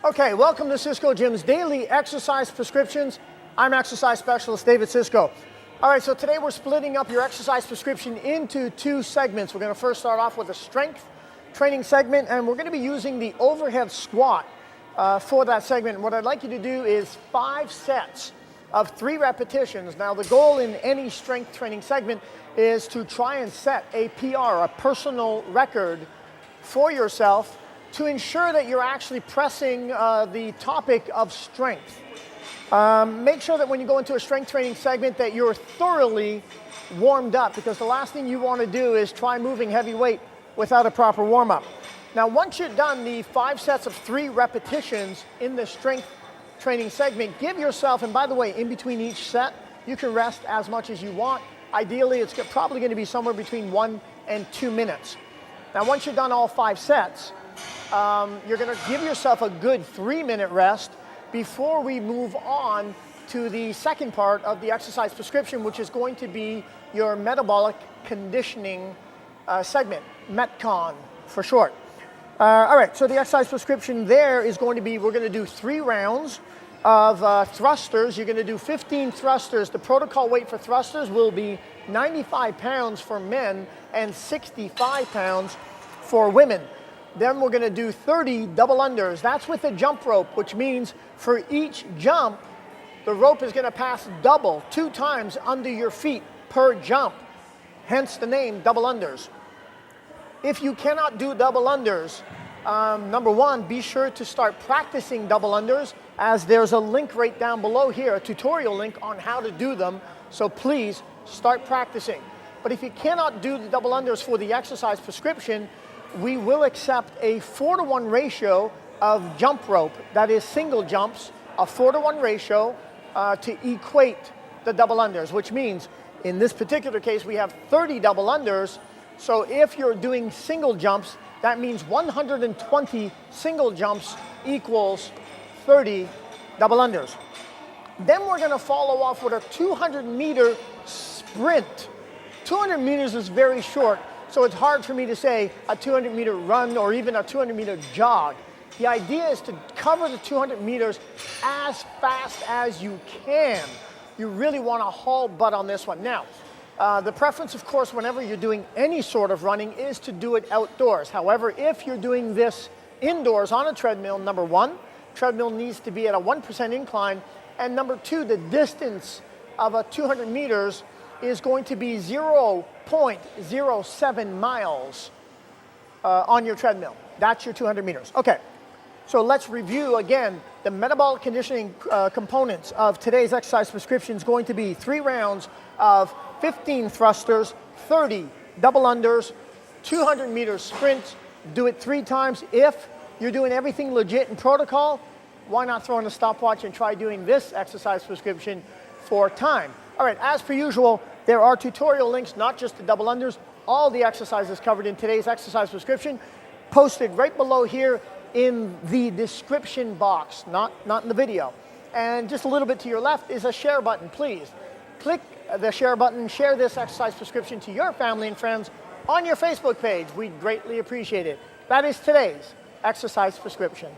Okay, welcome to Siscoe Gym's daily exercise prescriptions. I'm exercise specialist David Siscoe. All right, so today we're splitting up your exercise prescription into two segments. We're going to first start off with a strength training segment, and we're going to be using the overhead squat for that segment. And what I'd like you to do is 5 sets of 3 repetitions. Now, the goal in any strength training segment is to try and set a PR, a personal record for yourself, to ensure that you're actually pressing the topic of strength. Make sure that when you go into a strength training segment that you're thoroughly warmed up, because the last thing you want to do is try moving heavy weight without a proper warm-up. Now, once you're done the 5 sets of 3 repetitions in the strength training segment, give yourself, and by the way, in between each set, you can rest as much as you want. Ideally, it's probably going to be somewhere between 1 and 2 minutes. Now, once you're done all 5 sets, you're going to give yourself a good 3-minute rest before we move on to the second part of the exercise prescription, which is going to be your metabolic conditioning segment, Metcon for short. All right, so the exercise prescription there is going to be, we're going to do 3 rounds of thrusters. You're going to do 15 thrusters. The protocol weight for thrusters will be 95 pounds for men and 65 pounds for women. Then we're going to do 30 double unders. That's with a jump rope, which means for each jump, the rope is going to pass double, 2 times under your feet per jump. Hence the name double unders. If you cannot do double unders, number one, be sure to start practicing double unders, as there's a link right down below here, a tutorial link on how to do them. So please start practicing. But if you cannot do the double unders for the exercise prescription, we will accept a 4-to-1 ratio of jump rope. That is single jumps, a 4-to-1 ratio to equate the double unders, which means in this particular case, we have 30 double unders. So if you're doing single jumps, that means 120 single jumps equals 30 double unders. Then we're going to follow off with a 200-meter sprint. 200 meters is very short, so it's hard for me to say a 200-meter run or even a 200-meter jog. The idea is to cover the 200 meters as fast as you can. You really want to haul butt on this one. Now, the preference, of course, whenever you're doing any sort of running is to do it outdoors. However, if you're doing this indoors on a treadmill, number one, treadmill needs to be at a 1% incline, and number two, the distance of a 200 meters is going to be 0.07 miles on your treadmill. That's your 200 meters. Okay, so let's review again. The metabolic conditioning components of today's exercise prescription is going to be 3 rounds of 15 thrusters, 30 double unders, 200 meter sprints. Do it 3 times. If you're doing everything legit in protocol, why not throw in a stopwatch and try doing this exercise prescription for time? All right, as per usual, there are tutorial links, not just the double unders, all the exercises covered in today's exercise prescription, posted right below here in the description box, not in the video. And just a little bit to your left is a share button. Please click the share button, share this exercise prescription to your family and friends on your Facebook page. We'd greatly appreciate it. That is today's exercise prescription.